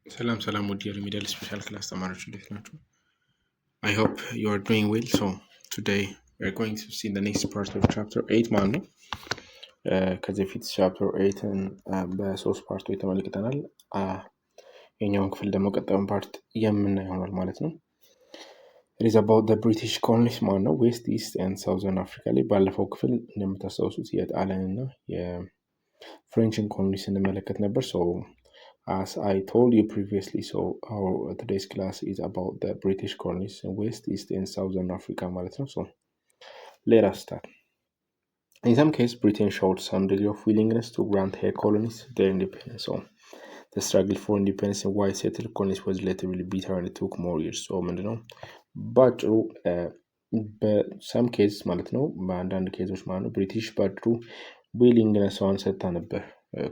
ሰላም ውድ የሪሚዲያል ስፔሻል ክላስ ተማሪዎች እንዴት ናችሁ? I hope you are doing well. So today we are going to see the next part of chapter 8 ማለት ነው። ከዚህ በፊት chapter 8ን በሶስት ፓርቶች ተመልክተናል። የኛውን ክፍል ደግሞ ቀጣዩን ፓርት የምናየው ይሆናል ማለት ነው። It is about the British colonies ማለት ነው ዌስት ኢስት and southern Africa ላይ ባለፈው ክፍል እንደምታስታውሱት የጣሊያንና የፍሬንችን ኮሎኒስ እንመለከት ነበር። So as I told you previously, so our today's class is about the British colonies in West, East, and Southern Africa ማለት ነው. So let us start. In some cases, Britain showed some degree of willingness to grant her colonies their independence. So the struggle for independence in white settled colonies was relatively bitter and it took more years. So ምንድነው ባጭሩ በሰም ኬዝ ማለት ነው በአንዳንድ ኬዞች ማለት ነው ብሪቲሽ ባጭሩ ዊሊንግነስዋን ሰጥታ ነበር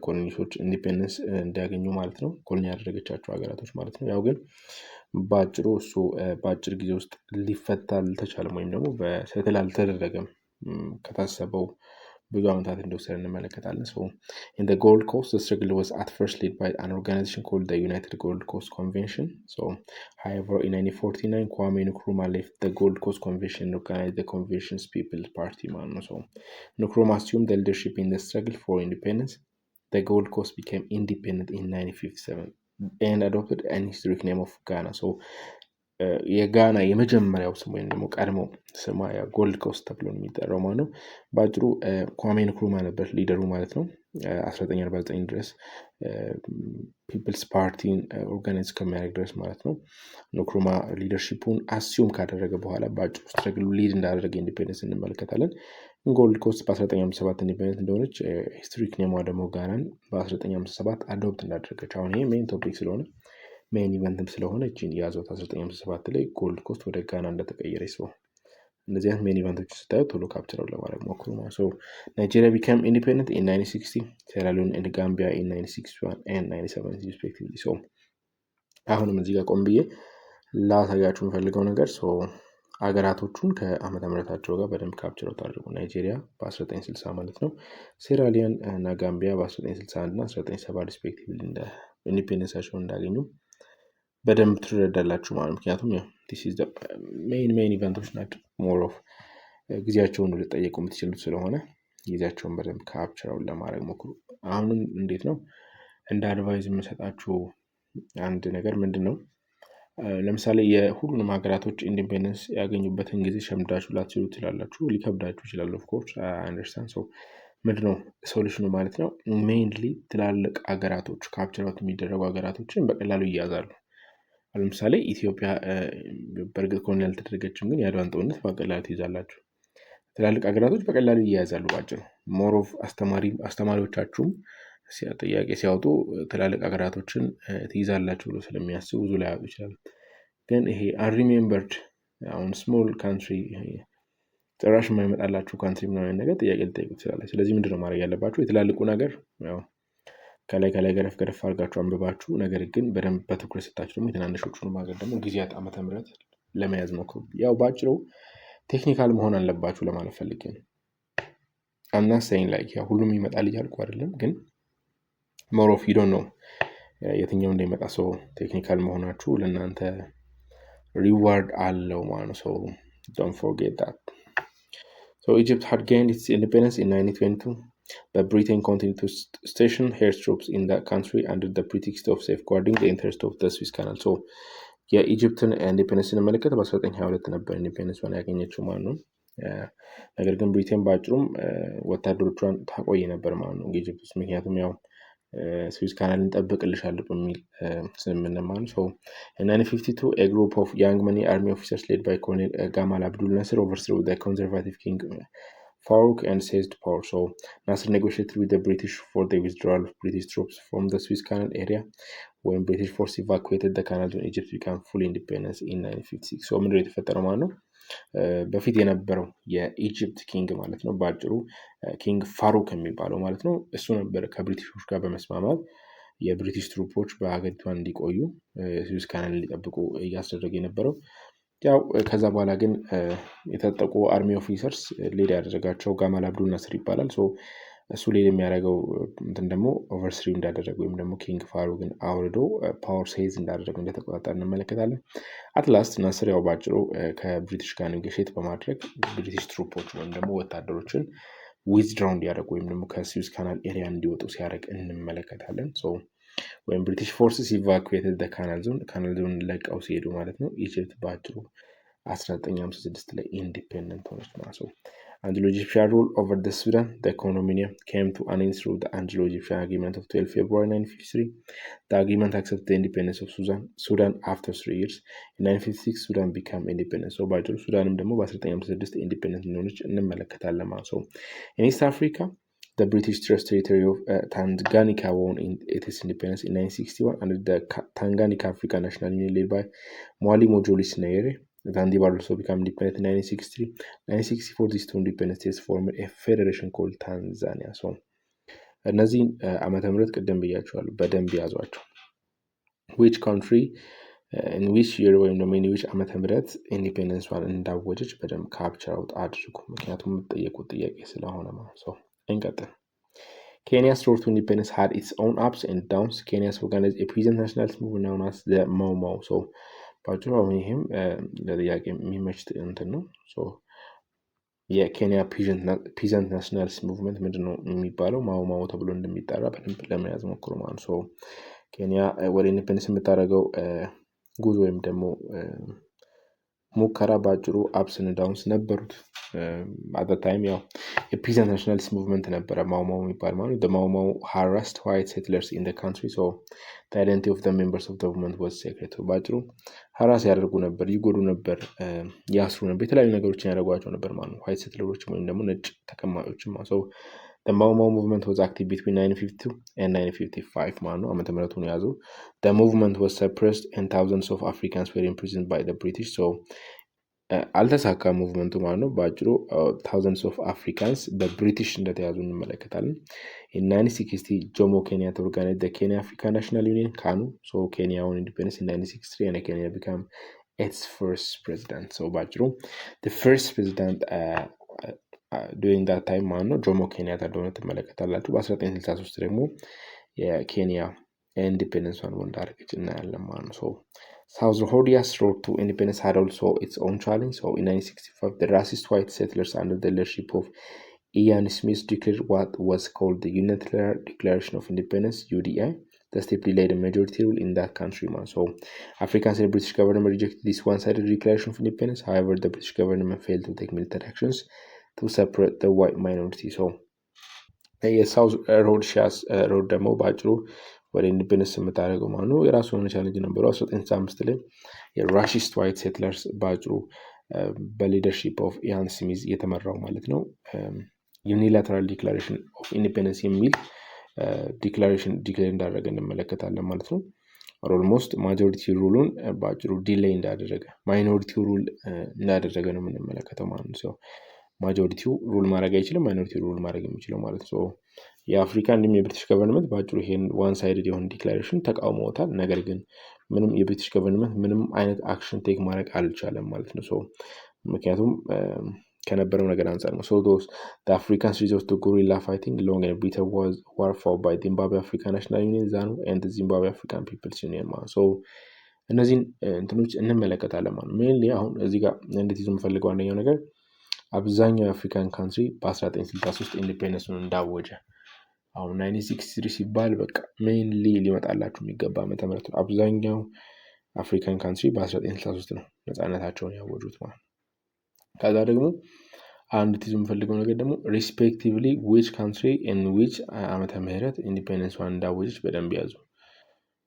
ኮሎኒሶች ኢንዲፔንደንስ እንዲያገኙ ማለት ነው ኮሎኒ ያደረገቻቸው ሀገራቶች ማለት ነው። ያው ግን ባጭሩ እሱ ባጭር ጊዜ ውስጥ ሊፈታ አልተቻለም ወይም ደግሞ በሰትል አልተደረገም ከታሰበው ብዙ ዓመታት እንደወሰደ እንመለከታለን። So in the Gold Coast, the struggle was at first led by an organization called the United Gold Coast Convention. So however, in 1949, Kwame Nkrumah left the Gold Coast Convention and organized the Convention's People's Party. So Nkrumah assumed the leadership in the struggle for independence. The Gold Coast became independent in 1957 and adopted an historic name of Ghana. So የጋና የመጀመሪያው ስም ወይም ደግሞ ቀድሞ ስሟ ጎልድ ኮስት ተብሎ የሚጠራው ማለት ነው። ባጭሩ ኳሜ ንክሩማ ነበር ሊደሩ ማለት ነው 1949 ድረስ ፒፕልስ ፓርቲን ኦርጋናይዝ ከሚያደርግ ድረስ ማለት ነው። ንክሩማ ሊደርሺፑን አሲዩም ካደረገ በኋላ ባጭሩ ስትረግሉ ሊድ እንዳደረገ ኢንዲፔንደንስ እንመለከታለን። ጎልድ ኮስት በ1957 ኢንዲፔንደንት እንደሆነች ሂስቶሪክ ኔሟ ደግሞ ጋናን በ1957 አዶፕት እንዳደረገች አሁን ይሄ ሜን ቶፒክ ስለሆነ ሜን ኢቨንትም ስለሆነ እቺን ያዘው 1957 ላይ ጎልድ ኮስት ወደ ጋና እንደተቀየረ ሰው እንደዚህ አይነት ሜን ኢቨንቶች ስታዩ ቶሎ ካፕቸር ለማድረግ ሞክሩ ማለት ነው። ናይጄሪያ became independent in 1960, Sierra Leone and Gambia in 1961 and 1970 respectively. So አሁንም እዚህ ጋር ቆም ብዬ ላሳያችሁ የምፈልገው ነገር አገራቶቹን ከዓመተ ምህረታቸው ጋር በደንብ ካፕቸር አድርጉ። ናይጄሪያ በ1960 ማለት ነው፣ ሴራሊዮን እና ጋምቢያ በ1961 እና 1970 respectively እንደ ኢንዲፔንደንሳቸውን እንዳገኙ በደንብ ትረዳላችሁ ማለት ምክንያቱም ያው this is the main ኢቨንቶች ናቸው። ሞር ኦፍ ጊዜያቸውን ልጠየቁ የምትችሉት ስለሆነ ጊዜያቸውን በደንብ ካፕቸር ለማድረግ ሞክሩ። አሁንም እንዴት ነው እንደ አድቫይዝ የምሰጣችሁ አንድ ነገር ምንድነው ለምሳሌ የሁሉንም ሀገራቶች ኢንዲፔንደንስ ያገኙበትን ጊዜ ሸምዳችሁ ላትችሉ ትችላላችሁ፣ ሊከብዳችሁ ይችላል። ኦፍ ኮርስ አይ አንደርስታንድ። ሶ ምንድነው ሶሉሽኑ ማለት ነው ሜይንሊ ትላልቅ ሀገራቶች ካፕቸር የሚደረጉ ሀገራቶችን በቀላሉ ይያዛሉ። ለምሳሌ ኢትዮጵያ በርግጥ ኮሎኒ ያልተደረገችም ግን የአድዋን ጦርነት በቀላሉ ትይዛላችሁ። ትላልቅ ሀገራቶች በቀላሉ ይያዛሉ ባጭሩ። ሞር ኦፍ አስተማሪዎቻችሁም ጥያቄ ሲያወጡ ትላልቅ ሀገራቶችን ትይዛላችሁ ብሎ ስለሚያስቡ ብዙ ላይ ያወጡ ይችላል። ግን ይሄ አንሪሜምበርድ አሁን ስሞል ካንትሪ ጭራሽ የማይመጣላችሁ ካንትሪ ምናምን ነገር ጥያቄ ልጠይቁ ትችላላችሁ። ስለዚህ ምንድነው ማድረግ ያለባችሁ የትላልቁ ነገር ያው ከላይ ገረፍ አድርጋችሁ አንብባችሁ ነገር ግን በደንብ በትኩረት ስታችሁ ደግሞ የትናንሾቹን ማገድ ደግሞ ጊዜያት ዓመተ ምህረት ለመያዝ ሞክሩ። ያው ባጭሩ ቴክኒካል መሆን አለባችሁ ለማለት ፈልጌ ነው። I'm not saying like ያው ሁሉም ይመጣል እያልኩ አይደለም፣ ግን more of you don't know የትኛው እንደሚመጣ ሰው ቴክኒካል መሆናችሁ ለእናንተ ሪዋርድ አለው ማለት ነው። So don't forget that. So Egypt had gained its independence in 1922. But Britain continued to station her troops in that country under the pretext of safeguarding the interest of the Suez Canal. So የኢጅፕትን ኢንዲፔንደንስ እንመለከት በ1922 ነበር ኢንዲፔንደንስዋን ያገኘችው ማለት ነው። ነገር ግን ብሪቴን ባጭሩም ወታደሮቿን ታቆይ ነበር ማለት ነው ኢጅፕት ውስጥ፣ ምክንያቱም ያው ስዊዝ ካናልን እንጠብቅልሻለሁ በሚል ስምምነት ማለት ነው። In 1952 a group of young money army officers led by Colonel Gamal Abdul Nasser overthrew the conservative king Farouk and seized power. So Nasser negotiated with the British for the withdrawal of British troops from the Suez Canal area. When British forces evacuated the canal, Egypt became fully independent in 1956. So ምንድነው የተፈጠረው ማለት ነው በፊት የነበረው የኢጅፕት ኪንግ ማለት ነው ባጭሩ ኪንግ ፋሩክ የሚባለው ማለት ነው እሱ ነበር ከብሪቲሾች ጋር በመስማማት የብሪቲሽ ትሩፖች በአገሪቷ እንዲቆዩ ስዊዝ ካናል ሊጠብቁ እያስደረገ የነበረው። ያው ከዛ በኋላ ግን የተጠቁ አርሚ ኦፊሰርስ ሊድ ያደረጋቸው ጋማል አብዱል ናስር ይባላል። እሱ ሌላ የሚያደርገው እንትን ደግሞ ኦቨርስሪ እንዳደረገ ወይም ደግሞ ኪንግ ፋሩግን አውርዶ ፓወር ሴዝ እንዳደረገ እንደተቆጣጠረ እንመለከታለን። አትላስት ናስር ያው ባጭሩ ከብሪቲሽ ጋር ኔጎሼት በማድረግ ብሪቲሽ ትሩፖች ወይም ደግሞ ወታደሮችን ዊዝድራው እንዲያደርጉ ወይም ደግሞ ከስዊዝ ካናል ኤሪያ እንዲወጡ ሲያደርግ እንመለከታለን። ወይም ብሪቲሽ ፎርስስ ኢቫኩዌትድ ካናል ዞን ለቀው ሲሄዱ ማለት ነው። ኢጅፕት ባጭሩ 1956 ላይ ኢንዲፔንደንት ሆነች ማለት ነው። Anglo-Egyptian rule over the Sudan, the Econominia, came to an end through the Anglo-Egyptian Agreement of 12 February 1953. The agreement accepted the independence of Sudan after 3 years. In 1956, Sudan became independent. So, by Sudan, the በ1956 independent እንደሆነች እንመለከታለን ማለት ነው። In East Africa, the British territory of Tanganyika won its independence in 1961 under the Tanganyika African National Union led by Mwalimu Julius Nyerere. Zanzibar also became independent in 1963. 1964, these two independent states formed a federation called Tanzania. So, እነዚህን ዓመተ ምህረት ቅድም ብያቸዋለሁ፣ በደንብ ያዟቸው። which country in which year ወይም ደግሞ in which ዓመተ ምህረት ኢንዲፔንደንሷን እንዳወጀች በደንብ ካፕቸር አውት አድርጉ፣ ምክንያቱም የምትጠየቁት ጥያቄ ስለሆነ ማለት ነው። እንቀጥል። Kenya's road to independence had its own ups and downs. Kenya's organized a peasant nationalist movement known as the Mau Mau. So, ባጭሩ አሁን ይህም ለጥያቄ የሚመች እንትን ነው። የኬንያ ፒዘንት ናሽናሊስት ሙቭመንት ምንድን ነው የሚባለው? ማው ማው ተብሎ እንደሚጠራ በደንብ ለመያዝ ሞክሩ ማለት ነው። ኬንያ ወደ ኢንዲፔንደንስ የምታደርገው ጉዞ ወይም ደግሞ ሙከራ ባጭሩ አፕስ ኤንድ ዳውንስ ነበሩት። አት ዘ ታይም ያው የፒዘንት ናሽናሊስት ሙቭመንት ነበረ ማው ማው የሚባል ማለት ነው። ማው ማው ሃራስድ ዋይት ሴትለርስ ኢን ዘ ካንትሪ ሶ the identity of the members of the movement was secret. ባጭሩ ሃራስ ያደርጉ ነበር፣ ይጎዱ ነበር፣ ያስሩ ነበር፣ የተለያዩ ነገሮችን ያደርጓቸው ነበር ማለት ነው። ዋይት ሴትለሮች ወይም ደግሞ ነጭ ተቀማጮች ማለት ነው። the Mau Mau movement was active between 1952 and 1955 ማለት ነው። ዓመተ ምህረቱን ያዙ። the movement was suppressed and thousands of Africans were imprisoned by the British. so አልተሳካ ሙቭመንቱ ማለት ነው። ባጭሩ thousands of Africans በብሪቲሽ እንደተያዙ እንመለከታለን። in 1960 Jomo Kenyatta organized the Kenya African National Union KANU. so Kenya won independence in 1963 and Kenya became its first president. so ባጭሩ the first president during that time ማለት ነው ጆሞ ኬንያታ እንደሆነ ትመለከታላችሁ። በ1963 ደግሞ የኬንያ ኢንዲፔንደንሷን እንዳደረገች እናያለን ማለት ነው። South Rhodesia's road to independence had also its own challenge. So in 1965, the racist white settlers under the leadership of Ian Smith declared what was called the Unilateral Declaration of Independence, UDI. The step delayed a majority rule in that country. So Africans and the British government rejected this one-sided declaration of independence. However, the British government failed to take military actions to separate the white minority. So የሳውዝ ሮድሺያስ ሮድ ደግሞ ባጭሩ ወደ ኢንዲፔንደንስ የምታደርገው ማለት ነው የራሱ የሆነ ቻሌንጅ ነበረው። 1965 ላይ የራሺስት ዋይት ሴትለርስ ባጭሩ በሊደርሺፕ ኦፍ ኢያን ስሚዝ የተመራው ማለት ነው ዩኒላተራል ዲክላሬሽን ኦፍ ኢንዲፔንደንስ የሚል ዲክላሬሽን ዲክሌር እንዳደረገ እንመለከታለን ማለት ነው። ኦልሞስት ማጆሪቲ ሩሉን ባጭሩ ዲሌይ እንዳደረገ ማይኖሪቲ ሩል እንዳደረገ ነው የምንመለከተው ማለት ነው። ማጆሪቲው ሩል ማድረግ አይችልም፣ ማይኖሪቲ ሩል ማድረግ የሚችለው ማለት ነው። የአፍሪካ እንዲሁም የብሪቲሽ ገቨርንመንት ባጭሩ ይሄን ዋን ሳይድድ የሆነ ዲክላሬሽን ተቃውመውታል። ነገር ግን ምንም የብሪቲሽ ገቨርንመንት ምንም አይነት አክሽን ቴክ ማድረግ አልቻለም ማለት ነው። ምክንያቱም ከነበረው ነገር አንጻር ነው። those the Africans resort to guerrilla fighting long and bitter war fought by the Zimbabwe African National Union ZANU and the Zimbabwe African People's Union ማለት ነው። እነዚህን እንትኖች እንመለከታለን ማለት ነው። ሜንሊ አሁን እዚህ ጋር እንዴት ይዞ የምፈልገው አንደኛው ነገር አብዛኛው የአፍሪካን ካንትሪ በ1963 ኢንዲፔንደንሱን እንዳወጀ አሁን 1963 ሲባል በቃ ሜንሊ ሊመጣላችሁ የሚገባ ዓመተ ምህረት ነው። አብዛኛው አፍሪካን ካንትሪ በ1963 ነው ነፃነታቸውን ያወጁት ማለት ነው። ከዛ ደግሞ አንድ ትይዙ የምፈልገው ነገር ደግሞ ሪስፔክቲቭሊ which country in which ዓመተ ምህረት ኢንዲፔንደንሷን እንዳወጀች በደንብ ያዙ።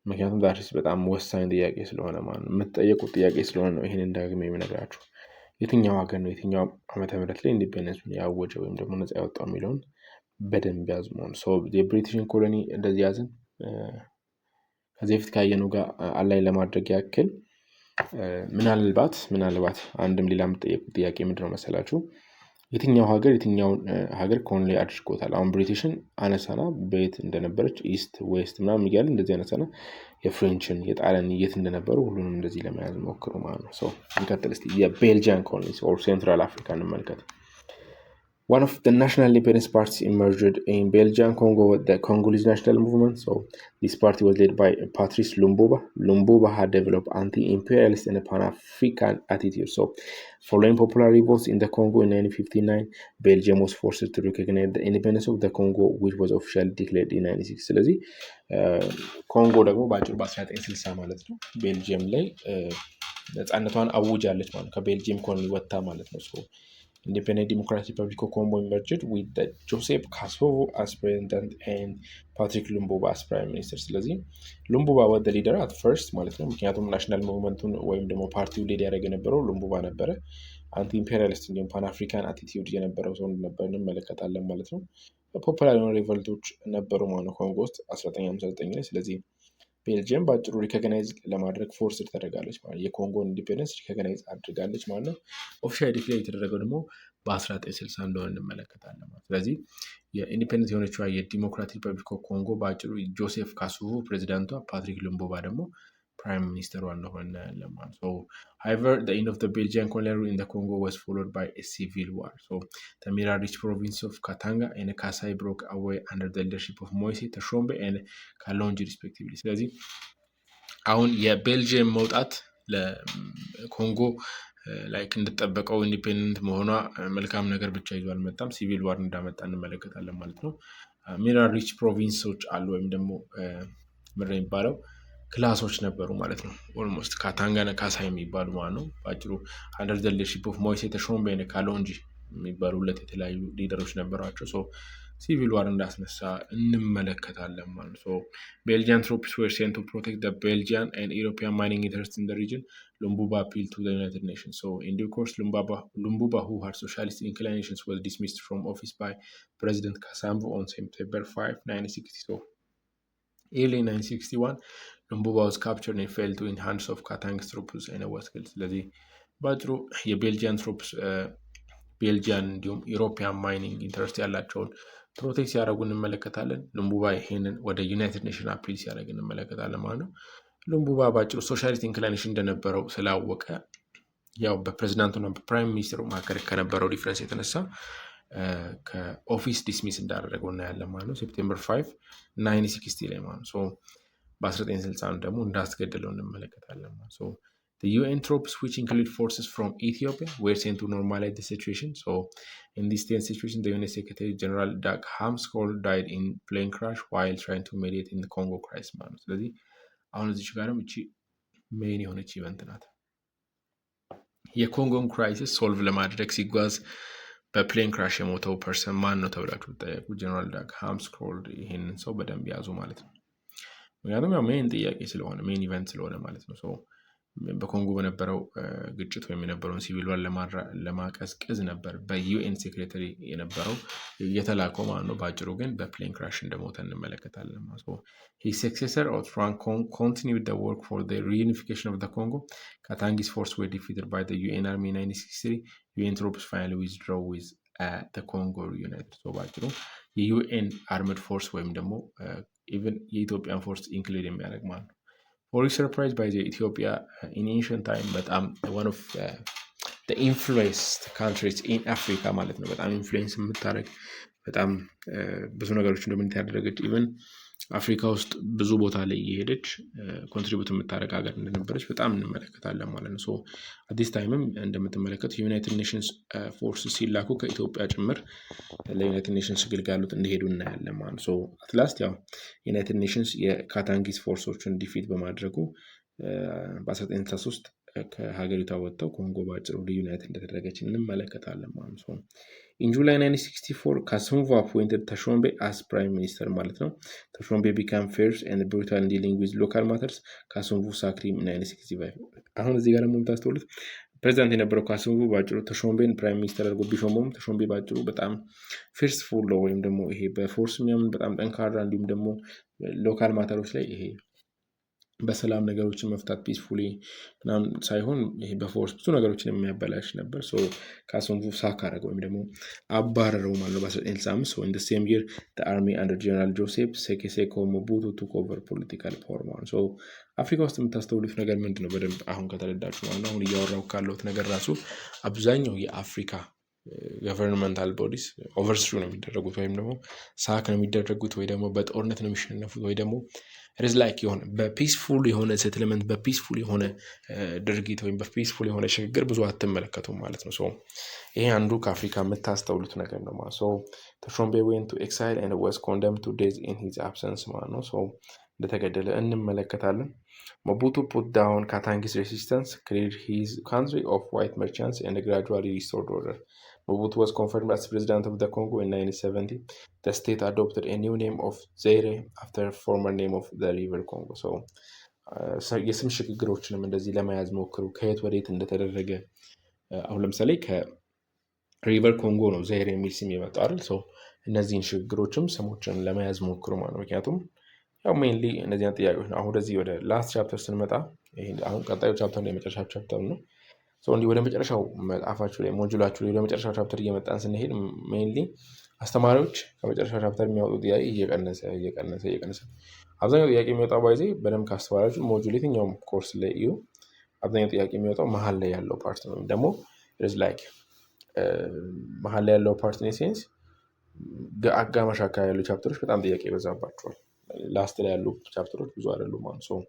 ምክንያቱም ዛሬስ በጣም ወሳኝ ጥያቄ ስለሆነ ማለት ነው የምትጠየቁት ጥያቄ ስለሆነ ነው ይሄን እንዳግሜ የምነግራችሁ። የትኛው ሀገር ነው የትኛው ዓመተ ምህረት ላይ ኢንዲፔንደንሱን ያወጀው ወይም ደግሞ ነፃ ያወጣው የሚለውን በደንብ ያዙ ማለት ነው። የብሪቲሽን ኮሎኒ እንደዚህ ያዝን ከዚህ በፊት ካየነው ጋር አላይ ለማድረግ ያክል ምናልባት አንድም ሌላ የምትጠየቁት ጥያቄ ምንድነው መሰላችሁ? የትኛው ሀገር ኮሎኒ አድርጎታል? አሁን ብሪቲሽን አነሳና በየት እንደነበረች ኢስት ዌስት ምናምን እያለ እንደዚህ አነሳና የፍሬንችን የጣሊያን የት እንደነበሩ ሁሉንም እንደዚህ ለመያዝ ሞክሩ ማለት ነው። እንቀጥል እስቲ የቤልጂያን ኮሎኒስ ኦር ሴንትራል አፍሪካ እንመልከት። One of the national independence parties emerged in Belgian Congo, the Congolese National Movement. So this party was led by Patrice Lumumba. Lumumba had developed anti-imperialist and Pan-African attitude. So following popular revolts in the Congo in 1959, Belgium was forced to recognize the independence of the Congo, which was officially declared in 1960. ስለዚህ ኮንጎ ደግሞ በአጭሩ በ1960 ማለት ነው ቤልጅየም ላይ ነፃነቷን አውጃለች ማለት ነው። ከቤልጅየም ኮሎኒ ወጥታ ማለት ነው። Independent Democratic Republic of Congo emerged with the Joseph Kasavubu as president and Patrick Lumumba as prime minister. ስለዚህ ሉምቡባ was the leader at first ማለት ነው። ምክንያቱም ናሽናል ሙቭመንቱን ወይም ደግሞ ፓርቲው ሊድ ያደረገ የነበረው ሉምቡባ ነበረ። አንቲ ኢምፔሪያሊስት እንዲሁም ፓን አፍሪካን አቲቲዩድ የነበረው ሰው ነበር እንመለከታለን ማለት ነው። ፖፑላር የሆኑ ሪቮልቶች ነበሩ ማለት ነው ኮንጎ ውስጥ 1959 ላይ። ስለዚህ ቤልጅየም በአጭሩ ሪኮግናይዝ ለማድረግ ፎርስ ተደረጋለች ማለት የኮንጎን ኢንዲፔንደንስ ሪኮግናይዝ አድርጋለች ማለት ነው። ኦፊሻሊ ዲክሌር የተደረገው ደግሞ በ1960 እንደሆነ እንመለከታለን ማለት። ስለዚህ የኢንዲፔንደንት የሆነችው የዲሞክራቲክ ሪፐብሊክ ኦፍ ኮንጎ በአጭሩ ጆሴፍ ካሳቮቡ ፕሬዚዳንቷ፣ ፓትሪክ ሉምቡባ ደግሞ ፕራይም ሚኒስተሯ እንደሆነ እናያለን ማለት። So however, the end of the Belgian colonial rule in the Congo was followed by a civil war. So the Mira-rich province of Katanga and Kasai broke away under the leadership of Moise Tshombe and Kalonji respectively. ስለዚህ አሁን የቤልጅየም መውጣት ለኮንጎ ላይክ እንደተጠበቀው ኢንዲፔንደንት መሆኗ መልካም ነገር ብቻ ይዞ አልመጣም፣ ሲቪል ዋር እንዳመጣ እንመለከታለን ማለት ነው። ሚራ-ሪች ፕሮቪንሶች አሉ ወይም ደግሞ ምንድን ነው የሚባለው ክላሶች ነበሩ ማለት ነው። ኦልሞስት ካታንጋና ካሳይ የሚባሉ ማለት ነው። በአጭሩ አንደር ዘ ሊደርሺፕ ኦፍ ሞይሴ ተሾምቤ እና ካሎንጂ የሚባሉ ሁለት የተለያዩ ሊደሮች ነበሯቸው። ሶ ሲቪል ዋር እንዳስነሳ እንመለከታለን ማለት ነው። ቤልጂያን ትሮፕስ were sent to protect the Belgian and European mining interests in the region. Lumumba appealed to the United Nations. So in due course, Lumumba, who had socialist inclinations, was dismissed from office by President Kasavubu on September 5, 1960. So early 1961, Lumumba was captured and fell to in hands of Katanga's troops and was killed. ስለዚህ በአጭሩ የቤልጂያን ትሮፕስ ቤልጂያን እንዲሁም ኢሮፒያን ማይኒንግ ኢንተረስት ያላቸውን ፕሮቴክት ሲያደርጉ እንመለከታለን። ሉምቡባ ይሄንን ወደ ዩናይትድ ኔሽን አፒል ሲያደርግ እንመለከታለን ማለት ነው። ሉምቡባ በአጭሩ ሶሻሊስት ኢንክሊኔሽን እንደነበረው ስላወቀ ያው በፕሬዚዳንቱና በፕራይም ሚኒስትሩ መካከል ከነበረው ዲፍረንስ የተነሳ ከኦፊስ ዲስሚስ እንዳደረገው እናያለን ማለት ነው። ሴፕቴምበር 5 1960 ላይ ማለት ነው። በ1960 ደግሞ እንዳስገደለው እንመለከታለን ማለት ነው። The UN troops, which include forces from Ethiopia, were sent to normalize the situation. So in this tense situation, the UN Secretary General Dag Hammarskjöld died in plane crash while trying to mediate in the Congo crisis ማለት ነው። ስለዚህ አሁን እዚች ጋርም እቺ ሜን የሆነች ኢቨንት ናት። የኮንጎን ክራይሲስ ሶልቭ ለማድረግ ሲጓዝ በፕሌን ክራሽ የሞተው ፐርሰን ማን ነው ተብላችሁ ብትጠየቁ ጀነራል ዳግ ሃምስኮልድ ይሄንን ሰው በደንብ ያዙ ማለት ነው። ምክንያቱም ያው ሜን ጥያቄ ስለሆነ ሜን ኢቨንት ስለሆነ ማለት ነው። በኮንጎ በነበረው ግጭት ወይም የነበረውን ሲቪል ዋር ለማቀዝቀዝ ነበር በዩኤን ሴክሬታሪ የነበረው የተላከው ማለት ነው። በአጭሩ ግን በፕሌን ክራሽ እንደሞተ እንመለከታለን ማለት ነው። His successor Frank continued the work for the reunification of the Congo. Katangi's forces were defeated by the UN Army in 1963. UN troops finally withdrew with the Congo reunited. So በአጭሩ የዩኤን አርምድ ፎርስ ወይም ደግሞ ኢቨን የኢትዮጵያን ፎርስ ኢንክሉድ የሚያደርግ ማለት ነው። For surprise by the Ethiopia in ancient time, but one of the influenced countries in Africa ማለት ነው። በጣም ኢንፍሉዌንስ የምታደርግ በጣም ብዙ ነገሮች እንደምታደርገች ኢቨን አፍሪካ ውስጥ ብዙ ቦታ ላይ እየሄደች ኮንትሪቢዩት የምታደርግ ሀገር እንደነበረች በጣም እንመለከታለን ማለት ነው። አዲስ ታይምም እንደምትመለከቱ ዩናይትድ ኔሽንስ ፎርስ ሲላኩ ከኢትዮጵያ ጭምር ለዩናይትድ ኔሽንስ ግልጋሎት እንደሄዱ እናያለን ማለት ነው። አትላስት ያው ዩናይትድ ኔሽንስ የካታንጊስ ፎርሶችን ዲፊት በማድረጉ በ1963 ከሀገሪቷ ወጥተው ኮንጎ በአጭሩ ሪዩናይት እንደተደረገች እንመለከታለን ማለት ነው። In July 1964, Kasavubu appointed Tshombe as prime minister ማለት ነው። Tshombe became fierce and brutal in dealing with local matters. Kasavubu sacked him in 1965. አሁን እዚህ ጋር ደግሞ የምታስተውሉት ፕሬዚዳንት የነበረው ካሳvuቡ በአጭሩ ተሾምቤን ፕራይም ሚኒስተር አድርጎ ቢሾመውም ተሾምቤ በአጭሩ በጣም ፊርስፉል ነው ወይም ደግሞ ይሄ በፎርስ የሚያምን በጣም ጠንካራ እንዲሁም ደግሞ ሎካል ማተሮች ላይ ይሄ በሰላም ነገሮችን መፍታት ፒስፉሊ ምናምን ሳይሆን ይሄ በፎርስ ብዙ ነገሮችን የሚያበላሽ ነበር። ካሳvuቡ ሳክ አደረገው ወይም ደግሞ አባረረው ማለት ነው በ1965። in the same year the army under General Joseph Sekeseko Mobutu took over political power ማለት ነው። አፍሪካ ውስጥ የምታስተውሉት ነገር ምንድን ነው? በደንብ አሁን ከተረዳችሁ ማለት ነው። አሁን እያወራሁ ካለሁት ነገር ራሱ አብዛኛው የአፍሪካ ገቨርንመንታል ቦዲስ ኦቨርስሩ ነው የሚደረጉት ወይም ደግሞ ሳክ ነው የሚደረጉት ወይ ደግሞ በጦርነት ነው የሚሸነፉት ወይ ደግሞ ሪዝ ላይክ የሆነ በፒስፉል የሆነ ሴትልመንት በፒስፉል የሆነ ድርጊት ወይም በፒስፉል የሆነ ሽግግር ብዙ አትመለከቱም ማለት ነው። ይሄ አንዱ ከአፍሪካ የምታስተውሉት ነገር ነው ማለት ነው። ተሾምቤ ዌንት ቱ ኤክሳይል ኤንድ ዋዝ ኮንደምንድ ቱ ዴዝ ኢን ሂዝ አብሰንስ ማለት ነው። እንደተገደለ እንመለከታለን። Mobutu put down Katangi's resistance, cleared his country of white merchants, and gradually restored order. Mobutu was confirmed as president of the Congo in 1970. The state adopted a new name of Zaire after former name of the river Congo. የስም ሽግግሮችንም እንደዚህ ለመያዝ ሞክሩ። ከየት ወዴት እንደተደረገ አሁን ለምሳሌ ከሪቨር ኮንጎ ነው ዛይር የሚል ስም የመጣው አይደል? እነዚህን ሽግግሮችም ስሞችን ለመያዝ ሞክሩ ማለት ነው። ምክንያቱም ያው ሜንሊ እነዚህን ጥያቄዎች ነው። አሁን ወደዚህ ወደ ላስት ቻፕተር ስንመጣ አሁን ቀጣዩ ቻፕተር ነው የመጨረሻ ቻፕተር ነው። እንዲህ ወደ መጨረሻው መጽሐፋችሁ ላይ ሞጁላችሁ ላይ ወደ መጨረሻው ቻፕተር እየመጣን ስንሄድ ሜንሊ አስተማሪዎች ከመጨረሻ ቻፕተር የሚያወጡ ጥያቄ እየቀነሰ አብዛኛው ጥያቄ የሚወጣው ባይዜ በደንብ ካስተማራችሁ ሞጁል የትኛውም ኮርስ ላይ እዩ አብዛኛው ጥያቄ የሚወጣው መሀል ላይ ያለው ፓርት ነው። ደግሞ ላይክ መሀል ላይ ያለው ፓርት ነው ሴንስ አጋማሽ አካባቢ ያሉ ቻፕተሮች በጣም ጥያቄ ይበዛባቸዋል። ላስት ላይ ያሉ ቻፕተሮች ብዙ አይደሉም ማለት ነው።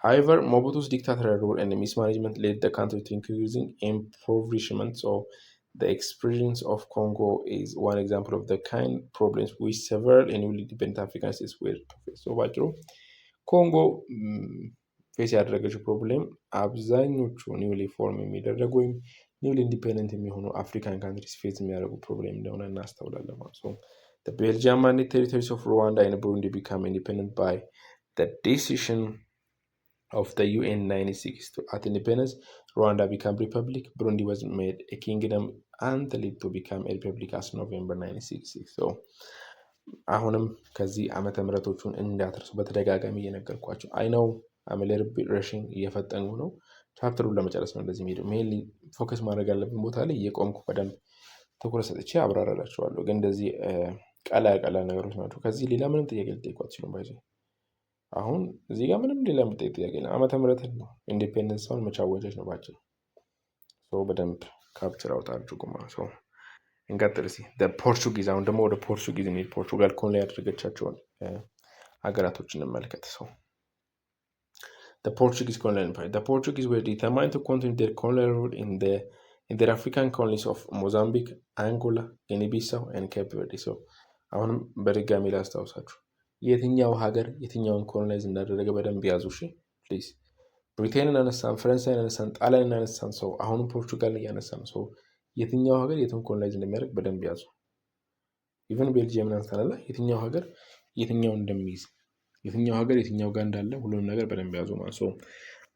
However, Mobutu's dictatorial rule and mismanagement led the country to increasing impoverishment. The experience of Congo is one example of the kind of problems which several newly independent African states were faced. ባጭሩ ኮንጎ ፌስ ያደረገችው ፕሮብሌም አብዛኞቹ ኒውሊ ፎርም የሚደረጉ ወይም ኒውሊ ኢንዲፔንደንት የሚሆኑ አፍሪካን ካንትሪስ ፌስ የሚያደርጉ ፕሮብሌም እንደሆነ እናስተውላለን ማለት ነው። The Belgian mandate territories of Rwanda and Burundi became independent by the decision of the UN 1962. At independence, Rwanda became republic, Burundi was made a kingdom and led to become a republic as November 1966. አሁንም ከዚህ ዓመተ ምህረቶቹን እንዳትረሱ በተደጋጋሚ እየነገርኳቸው አይነው አመለር ቢረሽን እየፈጠኑ ነው። ቻፕተሩን ለመጨረስ ነው እንደዚህ ሄዱ። ሜንሊ ፎከስ ማድረግ ያለብን ቦታ ላይ እየቆምኩ በደንብ ትኩረት ሰጥቼ አብራራላችኋለሁ። ግን እንደዚህ ቀላል ነገሮች ናቸው። ከዚህ ሌላ ምንም ጥያቄ ልጠይቋት አትችሉም። ባይዘ አሁን እዚህ ጋር ምንም ሌላ የምጠይቅ ጥያቄ ነው። ዓመተ ምህረትን ነው ኢንዲፔንደንስ ሳውን መቻወጀች ነው ባጭሩ። በደንብ ካፕቸር አውት አድርጉ ማለት ነው። እንቀጥል እስኪ ፖርቹጊዝ። አሁን ደግሞ ወደ ፖርቹጊዝ እንሂድ። ፖርቹጋል ኮሎኒ ያደረገቻቸውን ሀገራቶች እንመልከት። The Portuguese colonial empire. The Portuguese were determined to continue their colonial rule in their African colonies of Mozambique, Angola, Guinea-Bissau and Cape Verde. አሁንም በድጋሚ ላስታውሳችሁ የትኛው ሀገር የትኛውን ኮሎናይዝ እንዳደረገ በደንብ ያዙ። እሺ ፕሊዝ። ብሪቴንን አነሳን፣ ፈረንሳይን አነሳን፣ ጣሊያንን አነሳን፣ አሁንም ፖርቹጋል እያነሳን የትኛው ሀገር የትም ኮሎናይዝ እንደሚያደርግ በደንብ ያዙ። ኢቨን ቤልጂየምን አንስተናል። የትኛው ሀገር የትኛው እንደሚይዝ የትኛው ሀገር የትኛው ጋር እንዳለ ሁሉንም ነገር በደንብ ያዙ ማለት ነው።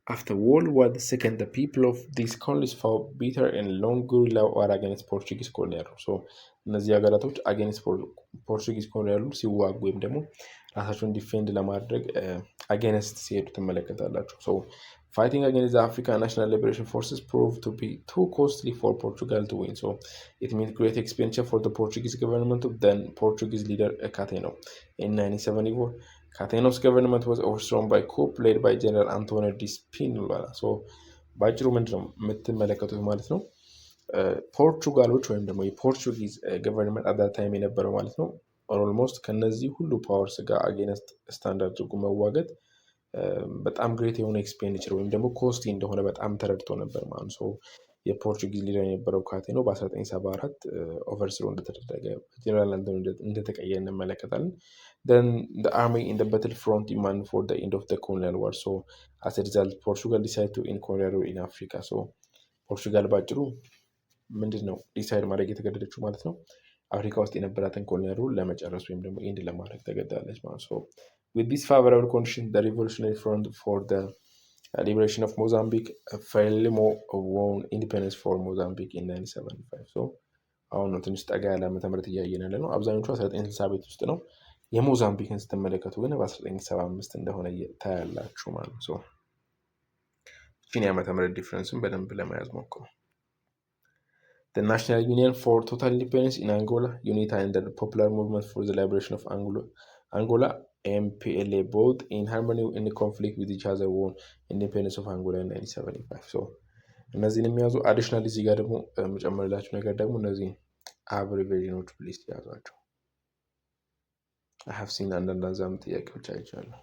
After World War II, the people of these colonies fought bitter and long guerrilla war against Portuguese colonial rule. እነዚህ ሀገራቶች አጌንስት ፖርቹጊዝ ኮሎኒያል ሩል ሲዋጉ ወይም ደግሞ ራሳቸውን ዲፌንድ ለማድረግ አጌንስት ሲሄዱ ትመለከታላችሁ። Fighting against the African National Liberation Forces proved to be too costly for Portugal to win. It meant great expenditure for the Portuguese government of then Portuguese leader Cateno. In 1974, Cateno's government was overthrown by coup led by General Antonio de Spinola. ባጭሩ ምንድነው የምትመለከቱት ማለት ነው። ፖርቹጋሎች ወይም ደግሞ የፖርቹጊዝ ገቨርንመንት አት ዳት ታይም የነበረው ማለት ነው ኦልሞስት ከነዚህ ሁሉ ፓወርስ ጋር አጌንስት ስታንዳርድ አድርጎ መዋገት በጣም ግሬት የሆነ ኤክስፔንዲቸር ወይም ደግሞ ኮስቲ እንደሆነ በጣም ተረድቶ ነበር ማለት ነው። የፖርቹጊዝ ሊደር የነበረው ካቴኖ በ1974 ኦቨርስሮ እንደተደረገ ጀነራል እንደተቀየረ እንመለከታለን። Then the army in the battlefront demanded for the end of the colonial war. As a result, Portugal decided to end colonial rule in Africa. ፖርቹጋል ባጭሩ ምንድን ነው ዲሳይድ ማድረግ የተገደደችው ማለት ነው አፍሪካ ውስጥ የነበራትን ኮሎኒያል ሩል ለመጨረስ ወይም ደግሞ ኤንድ ለማድረግ ተገዳለች ማለት ነው። With this favorable condition, the Revolutionary Front for the Liberation of Mozambique Frelimo won independence for Mozambique in 1975. አሁን ነው ትንሽ ጠጋ ያለ ዓመተ ምህረት እያየን ያለ ነው። አብዛኞቹ 1960 ውስጥ ነው። የሞዛምቢክን ስትመለከቱ ግን በ1975 እንደሆነ ታያላችሁ ማለት ነው። ይህን የዓመተ ምህረት ዲፍረንስን በደንብ ለመያዝ ሞክሩ። The National Union for Total Independence in Angola, UNITA, and the Popular Movement for the Liberation of Angola, MPLA, both in harmony in conflict with each other, won independence of Angola in 1975. እነዚህን የሚያዙ አዲሽናል እዚህ ጋር ደግሞ የምጨምርላችሁ ነገር ደግሞ እነዚህ አብሪቬሽኖች ፕሊስ ያዟቸው። ሀቭ ሲን አንዳንድ አዛም ጥያቄዎች አይቻለሁ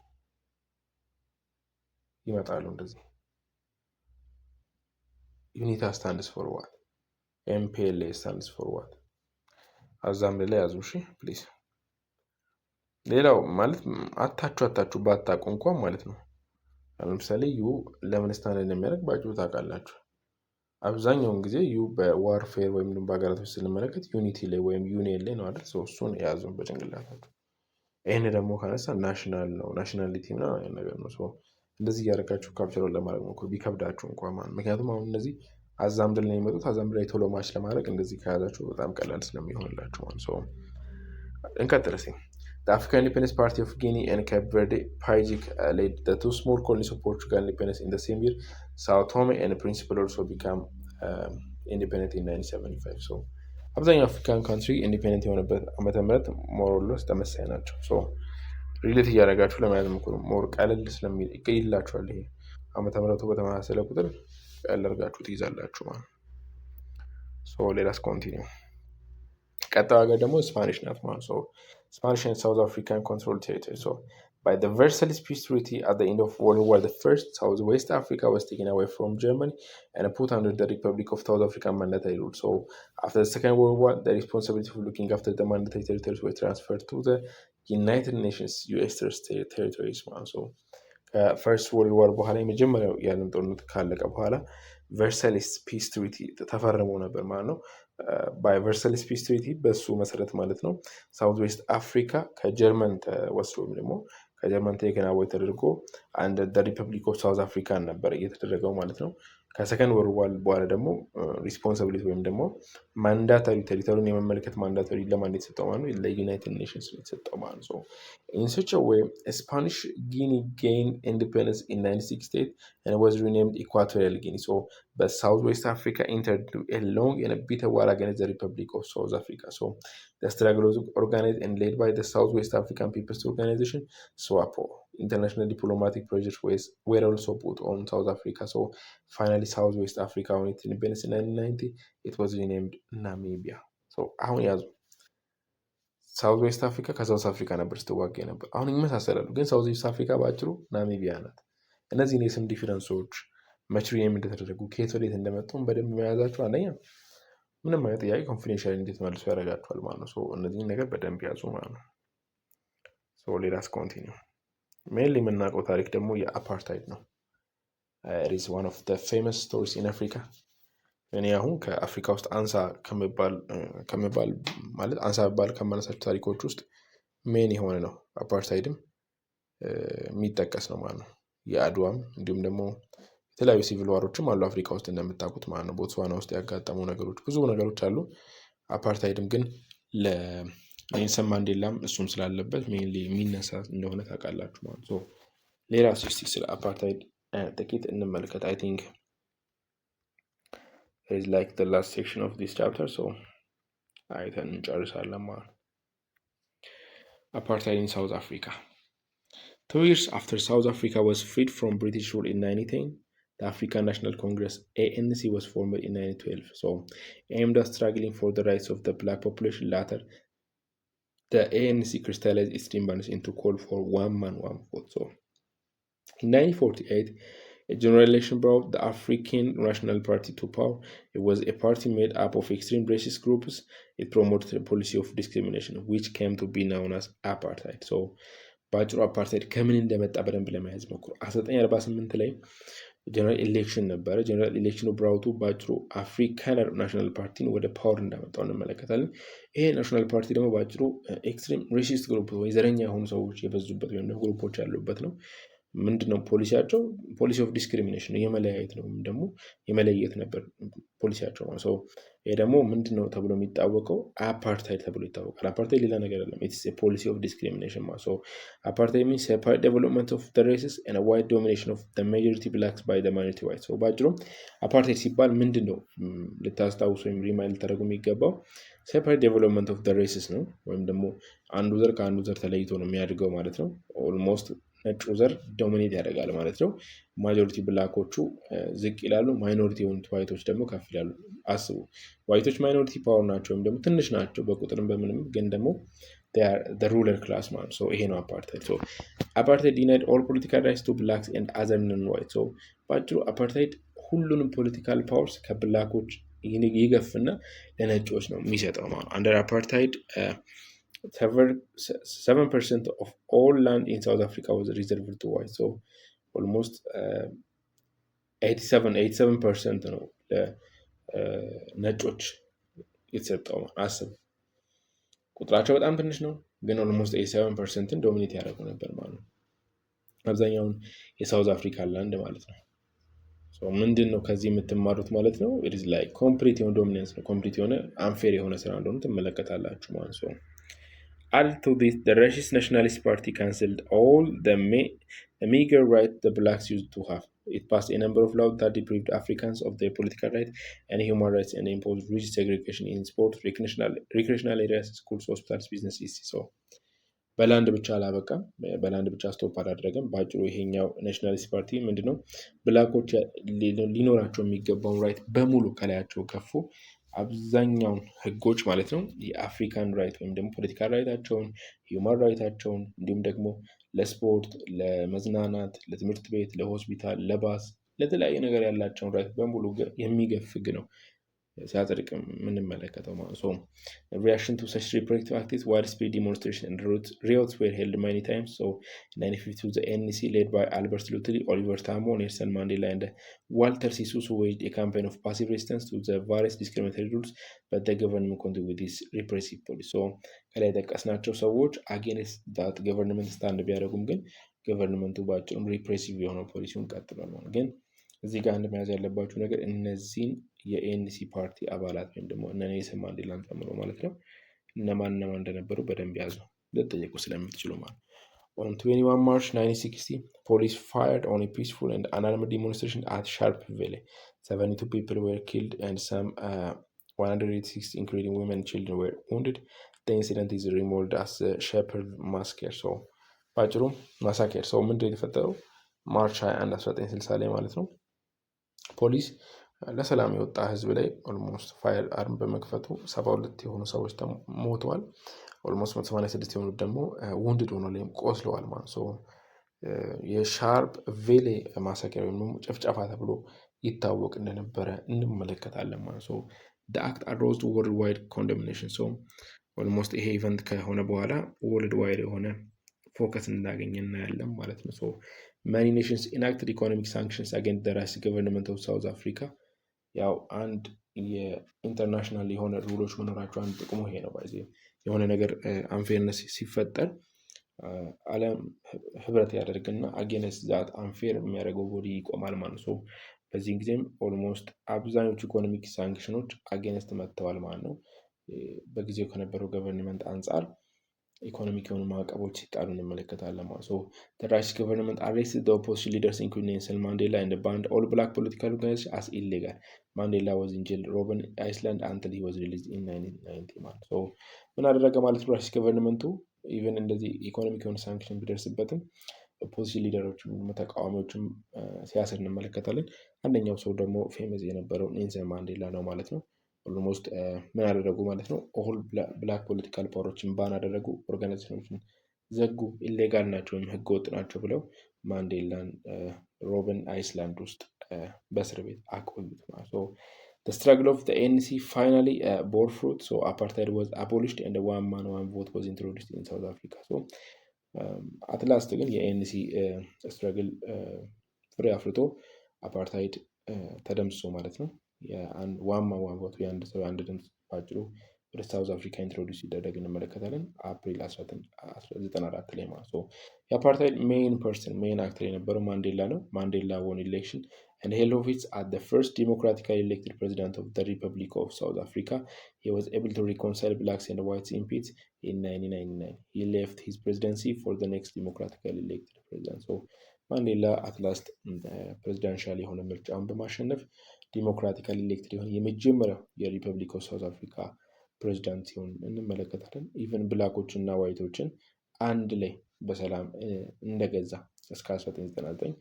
ይመጣሉ እንደዚህ ዩኒታ ስታንድስ ፎር ዋት፣ ኤምፒኤልኤ ስታንድስ ፎር ዋት። አዛም ላይ ያዙ እሺ ፕሊስ። ሌላው ማለት አታችሁ ባታውቁ እንኳን ማለት ነው። ለምሳሌ ዩ ለምን ስታንድ እንደሚያደርግ ባጭሩ ታውቃላችሁ። አብዛኛውን ጊዜ ዩ በዋርፌር ወይም በሀገራቶች ስንመለከት ዩኒቲ ላይ ወይም ዩኒየን ላይ ነው አይደል? እሱን የያዙን በጭንቅላታችሁ። ይህን ደግሞ ካነሳ ናሽናል ነው ናሽናሊቲ ምናምን ነገር ነው። እንደዚህ እያደረጋችሁ ካፕቸሩን ለማድረግ ሞክሩ ቢከብዳችሁ እንኳን ማለት ምክንያቱም አሁን እነዚህ አዛምድል ነው የሚመጡት። አዛምድል ላይ ቶሎ ማች ለማድረግ እንደዚህ ከያዛችሁ በጣም ቀላል ስለሚሆንላችሁ ማለት ነው። እንቀጥል እስኪ። The African Independence Party of Guinea and Cape Verde, PAIGIC, led the two small colonies of Portugal independence in the same year. Sao Tome and Principe also became independent in 1975. So, አብዛኛው አፍሪካን ካንትሪ ኢንዲፔንደንት የሆነበት ዓመተ ምህረት ሞሮሎስ ተመሳሳይ ናቸው። ሶ ሪሌት እያደረጋችሁ ለማየት ሞክሩ። ሞር ቀለል ስለሚል ይቀይላችኋል። ይሄ ዓመተ ምህረቱ በተመሳሰለ ቁጥር ቀለል አድርጋችሁ ትይዛላችሁ ማለት። ሶ ሌላስ ኮንቲኒው። ቀጣዩ ሀገር ደግሞ ስፓኒሽ ናት ማለት ነው። Spanish and South African controlled territory. So, by the Versailles Peace Treaty at the end of World War I, Southwest Africa was taken away from Germany and put under the Republic of South Africa mandatory rule. So, after the Second World War, the responsibility for looking after the mandatory territories were transferred to the United Nations US territories. So, First World War በኋላ የመጀመሪያው የዓለም ጦርነት ካለቀ በኋላ ቨርሳይልስ ፒስ ትሪቲ ተፈርሞ ነበር ማለት ነው። በቨርሳይልስ ፒስ ትሪቲ በሱ መሰረት ማለት ነው ሳውት ዌስት አፍሪካ ከጀርመን ተወስዶ ወይም ደግሞ ከጀርመን ቴክን አዌይ ተደርጎ አንድ ሪፐብሊክ ኦፍ ሳውዝ አፍሪካን ነበር እየተደረገው ማለት ነው። ከሰከንድ ወር ዋር በኋላ ደግሞ ሪስፖንሲቢሊቲ ወይም ደግሞ ማንዳታሪ ቴሪቶሪን የመመልከት ማንዳታሪ ለማን የተሰጠው ማለት ነው? ለዩናይትድ ኔሽንስ የተሰጠው ማለት ነው። In such a way, Spanish Guinea gained independence in 1968 and was renamed Equatorial Guinea. So, but Southwest Africa entered into a long and a bitter war against the Republic of South Africa. So, the struggle was organized and led by the Southwest African People's Organization, SWAPO. International diplomatic pressures were also put on South Africa. So, finally, Southwest Africa won its independence in 1990. It was renamed Namibia. So, አሁን ያዙ ሳውዝ ዌስት አፍሪካ ከሳውዝ አፍሪካ ነበር ስትዋጋ ነበር። አሁን ይመሳሰላሉ፣ ግን ሳውዝ ዌስት አፍሪካ በአጭሩ ናሚቢያ ናት። እነዚህን የስም ዲፍረንሶች መች ሪኔም እንደተደረጉ ከየት ወዴት እንደመጡም በደንብ መያዛችሁ አንደኛ ምንም አይነት ጥያቄ ኮንፊደንሻል እንዴት መልሶ ያደርጋችኋል ማለት ነው። እነዚህን ነገር በደንብ ያዙ ማለት ነው። ሌላስ ኮንቲኒው። ሜንሊ የምናውቀው ታሪክ ደግሞ የአፓርታይድ ነው። it is one of the famous stories in Africa. እኔ አሁን ከአፍሪካ ውስጥ አንሳ ከመባል ማለት አንሳ ባል ከማነሳቸው ታሪኮች ውስጥ ሜን የሆነ ነው። አፓርታይድም የሚጠቀስ ነው ማለት ነው። የአድዋም እንዲሁም ደግሞ የተለያዩ ሲቪል ዋሮችም አሉ አፍሪካ ውስጥ እንደምታውቁት ማለት ነው። ቦትስዋና ውስጥ ያጋጠሙ ነገሮች ብዙ ነገሮች አሉ። አፓርታይድም ግን ለኔልሰን ማንዴላም እሱም ስላለበት ሜንሊ የሚነሳ እንደሆነ ታውቃላችሁ ማለት ነው። ሌላ እስቲ ስለ አፓርታይድ ጥቂት እንመልከት። አይ ቲንክ is like the last section of this chapter, so አይተን እንጨርሳለን ማለት ነው። Apartheid in South Africa. 2 years after South Africa was freed from British rule in 1910, the African National Congress ANC was formed in 1912. So, aimed at struggling for the rights of the black population. Later, the ANC crystallized its demands into call for one man, one vote. So, in 1948, a general election brought the African National Party to power. It was a party made up of extreme racist groups. It promoted a policy of discrimination, which came to be known as apartheid. So, በአጭሩ አፓርታይድ ከምን እንደመጣ በደንብ ለመያዝ ሞክሩ። 1948 ላይ ጀነራል ኢሌክሽን ነበረ። ጀነራል ኢሌክሽኑ ብራውቱ በአጭሩ አፍሪካን ናሽናል ፓርቲን ወደ ፓወር እንዳመጣው እንመለከታለን። ይሄ ናሽናል ፓርቲ ደግሞ በአጭሩ ኤክስትሪም ሬሲስት ግሩፕ ወይ ዘረኛ የሆኑ ሰዎች የበዙበት ወይም ግሩፖች ያሉበት ነው። ምንድነው ፖሊሲያቸው? ፖሊሲ ኦፍ ዲስክሪሚኔሽን የመለያየት ነው፣ ወይም ደግሞ የመለየት ነበር ፖሊሲያቸው ማለት ነው። ይሄ ደግሞ ምንድነው ተብሎ የሚታወቀው? አፓርታይድ ተብሎ ይታወቃል። አፓርታይድ ሌላ ነገር አይደለም። ኢትስ ኤ ፖሊሲ ኦፍ ዲስክሪሚኔሽን ማለት ነው። አፓርታይድ ሚንስ ሴፓሬት ዴቨሎፕመንት ኦፍ ዘ ሬስስ ኤንድ ዋይት ዶሚኔሽን ኦፍ ዘ ማጆሪቲ ብላክስ ባይ ዘ ማይኖሪቲ ዋይት። ሶ ባጭሩ አፓርታይድ ሲባል ምንድነው ልታስታውሱ ወይም ሪማይንድ ልታደርጉ የሚገባው ሴፓሬት ዴቨሎፕመንት ኦፍ ዘ ሬስስ ነው፣ ወይም ደግሞ አንዱ ዘር ከአንዱ ዘር ተለይቶ ነው የሚያድገው ማለት ነው። ኦልሞስት ነጩ ዘር ዶሚኔት ያደርጋል ማለት ነው። ማጆሪቲ ብላኮቹ ዝቅ ይላሉ፣ ማይኖሪቲ የሆኑት ዋይቶች ደግሞ ከፍ ይላሉ። አስቡ፣ ዋይቶች ማይኖሪቲ ፓወር ናቸው ወይም ደግሞ ትንሽ ናቸው በቁጥርም በምንም፣ ግን ደግሞ ሩለር ክላስ ማለት ነው። ይሄ ነው አፓርታይድ። አፓርታይድ ዲናይድ ኦል ፖለቲካል ራይትስ ቱ ብላክስ ኤንድ አዘር ነን ዋይት። በአጭሩ አፓርታይድ ሁሉንም ፖለቲካል ፓወርስ ከብላኮች ይገፍና ለነጮች ነው የሚሰጠው ማለት ነው። አንደር አፓርታይድ 7% of all land in South Africa was reserved to white. So almost 87% ነው ለነጮች የተሰጠው። አስብ፣ ቁጥራቸው በጣም ትንሽ ነው፣ ግን ኦልሞስት 87%ን ዶሚኔት ያደረጉ ነበር ማለት ነው። አብዛኛውን የሳውዝ አፍሪካ ላንድ ማለት ነው። ምንድን ነው ከዚህ የምትማሩት ማለት ነው? ኢትስ ላይክ ኮምፕሊት የሆነ ዶሚናንስ ነው። ኮምፕሊት የሆነ አንፌር የሆነ ስራ እንደሆነ ትመለከታላችሁ ማለት ነው። Added to this, the racist nationalist party cancelled all the meager rights the blacks used to have. It passed a number of laws that deprived Africans of their political rights and human rights and imposed rigid segregation in sports, recreational areas, schools, hospitals, businesses. So በላንድ ብቻ አላበቃም፣ በላንድ ብቻ ስቶፕ አላደረገም። በአጭሩ ይሄኛው ናሽናሊስት ፓርቲ ምንድነው ብላኮች ሊኖራቸው የሚገባውን ራይት በሙሉ ከላያቸው ከፉ። አብዛኛውን ህጎች ማለት ነው የአፍሪካን ራይት ወይም ደግሞ ፖለቲካል ራይታቸውን፣ ሂውማን ራይታቸውን እንዲሁም ደግሞ ለስፖርት፣ ለመዝናናት፣ ለትምህርት ቤት፣ ለሆስፒታል፣ ለባስ፣ ለተለያየ ነገር ያላቸውን ራይት በሙሉ የሚገፍ ህግ ነው ሲያጸድቅ የምንመለከተው ማለት ነው። reaction to such repressive acts, widespread demonstrations and riots were held many times. So in 1952 the ANC led by Albert Luthuli, Oliver Tambo, Nelson Mandela and Walter Sisulu waged a campaign of passive resistance to the various discriminatory rules, but the government continued with this repressive policy. So ከላይ የጠቀስናቸው ሰዎች against that government stand ቢያደርጉም ግን ገቨርንመንቱ ባጭሩም ሪፕሬሲቭ የሆነው ፖሊሲውን ቀጥሏል ማለት ግን እዚህ ጋር አንድ መያዝ ያለባችሁ ነገር እነዚህን የኤንሲ ፓርቲ አባላት ወይም ደግሞ እነ ኔልሰን ማንዴላን ጨምሮ ማለት ነው እነማን እንደነበሩ በደንብ ያዙ ልትጠየቁ ስለምትችሉ ማለት ነው። On 21 March 1960, police fired on a peaceful and unarmed demonstration at Sharpeville. 72 people were killed and some 186, including women and children, were wounded. The incident is remodeled as the Shepherd Massacre. So, ባጭሩ ማሳኬር ሰው ምንድን የተፈጠረው ማርች 21 1960 ላይ ማለት ነው። ፖሊስ ለሰላም የወጣ ህዝብ ላይ ኦልሞስት ፋየር አርም በመክፈቱ 72 የሆኑ ሰዎች ሞተዋል። ኦልሞስት 186 የሆኑት ደግሞ ውንድድ ሆነው ላይም ቆስለዋል ማለት ነው። የሻርፕ ቬሌ ማሳከር ወይም ደግሞ ጭፍጨፋ ተብሎ ይታወቅ እንደነበረ እንመለከታለን ማለት ነው። the act arose to worldwide condemnation. so ኦልሞስት ይሄ ኢቨንት ከሆነ በኋላ ወርልድ ዋይድ የሆነ ፎከስ እንዳገኘ እናያለን ማለት ነው። so many nations enacted economic sanctions against the racist government of South Africa. ያው አንድ የኢንተርናሽናል የሆነ ሩሎች መኖራቸው አንድ ጥቅሙ ይሄ ነው። ባይዜ የሆነ ነገር አንፌርነስ ሲፈጠር ዓለም ህብረት ያደርግና አጌንስት ዛት አንፌር የሚያደርገው ቦዲ ይቆማል ማለት ነው። በዚህ ጊዜም ኦልሞስት አብዛኞቹ ኢኮኖሚክ ሳንክሽኖች አጌንስት መጥተዋል ማለት ነው። በጊዜው ከነበረው ገቨርንመንት አንጻር ኢኮኖሚክ የሆኑ ማዕቀቦች ሲጣሉ እንመለከታለን ማለት ነው። the racist government arrested the opposition leaders including Nelson Mandela and banned all black political organizations as illegal. Mandela was in jail Robben Island until he was released in 1990 ማለት ነው። ምን አደረገ ማለት ነው ራሲስት ገቨርንመንቱ ኢቨን እንደዚህ ኢኮኖሚክ የሆኑ ሳንክሽን ቢደርስበትም ኦፖዚሽን ሊደሮችም ተቃዋሚዎችም ሲያስር እንመለከታለን። አንደኛው ሰው ደግሞ ፌመስ የነበረው ኔልሰን ማንዴላ ነው ማለት ነው። ኦልሞስት ምን አደረጉ ማለት ነው ኦል ብላክ ፖለቲካል ፓወሮችን ባን አደረጉ፣ ኦርጋናይዜሽኖችን ዘጉ፣ ኢሌጋል ናቸው ወይም ህገወጥ ናቸው ብለው ማንዴላን ሮበን አይስላንድ ውስጥ በእስር ቤት አቆዩት ማለት ነው። The struggle of the ANC finally bore fruit. So apartheid was abolished and the one man one vote was introduced in South Africa. So at last ግን የኤንሲ ስትራግል ፍሬ አፍርቶ አፓርታይድ ተደምስሶ ማለት ነው። የአንድ ዋማ ዋንቦት የአንድ ሰው አንድ ድምፅ ባጭሩ ወደ ሳውዝ አፍሪካ ኢንትሮዲውስ ሲደረግ እንመለከታለን አፕሪል 1994 ላይ ማለት ነው። የአፓርታይድ ሜን አክተር የነበረው ማንዴላ ነው። ማንዴላ won election and held office as the first democratically elected president of the Republic of South Africa. He was able to reconcile blacks and whites in peace in 1999. He left his presidency for the next democratically elected president. So ማንዴላ አትላስት ፕሬዚዳንሻል የሆነ ምርጫውን በማሸነፍ ዲሞክራቲካሊ ኤሌክትድ የሆነ የመጀመሪያው የሪፐብሊክ ኦፍ ሳውዝ አፍሪካ ፕሬዚዳንት ሲሆን እንመለከታለን። ኢቨን ብላኮችን እና ዋይቶችን አንድ ላይ በሰላም እንደገዛ እስከ 1999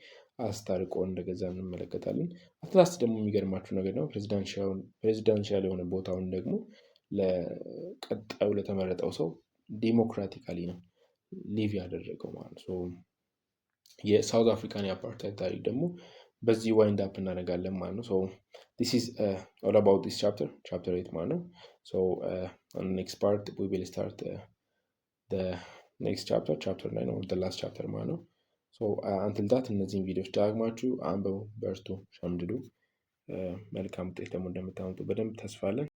አስታርቆ እንደገዛ እንመለከታለን። አትላስ ደግሞ የሚገርማችሁ ነገር ነው ፕሬዚዳንሻል የሆነ ቦታውን ደግሞ ለቀጣዩ ለተመረጠው ሰው ዴሞክራቲካሊ ነው ሊቭ ያደረገው ማለት ነው። የሳውዝ አፍሪካን የአፓርታይድ ታሪክ ደግሞ በዚህ ዋይንድ አፕ እናደርጋለን ማለት ነው። ሶ ዲስ ኢዝ ኦል አባውት ዲስ ቻፕተር 8 ማለት ነው። ሶ ኔክስት ፓርት ዊ ዊል ስታርት ኔክስት ቻፕተር 9 ኦር ላስት ቻፕተር ማለት ነው። ሶ አንትል ዳት እነዚህን ቪዲዮዎች ዳግማችሁ አንብቡ፣ በርቱ፣ ሸምድዱ። መልካም ውጤት ደግሞ እንደምታመጡ በደንብ ተስፋ አለን።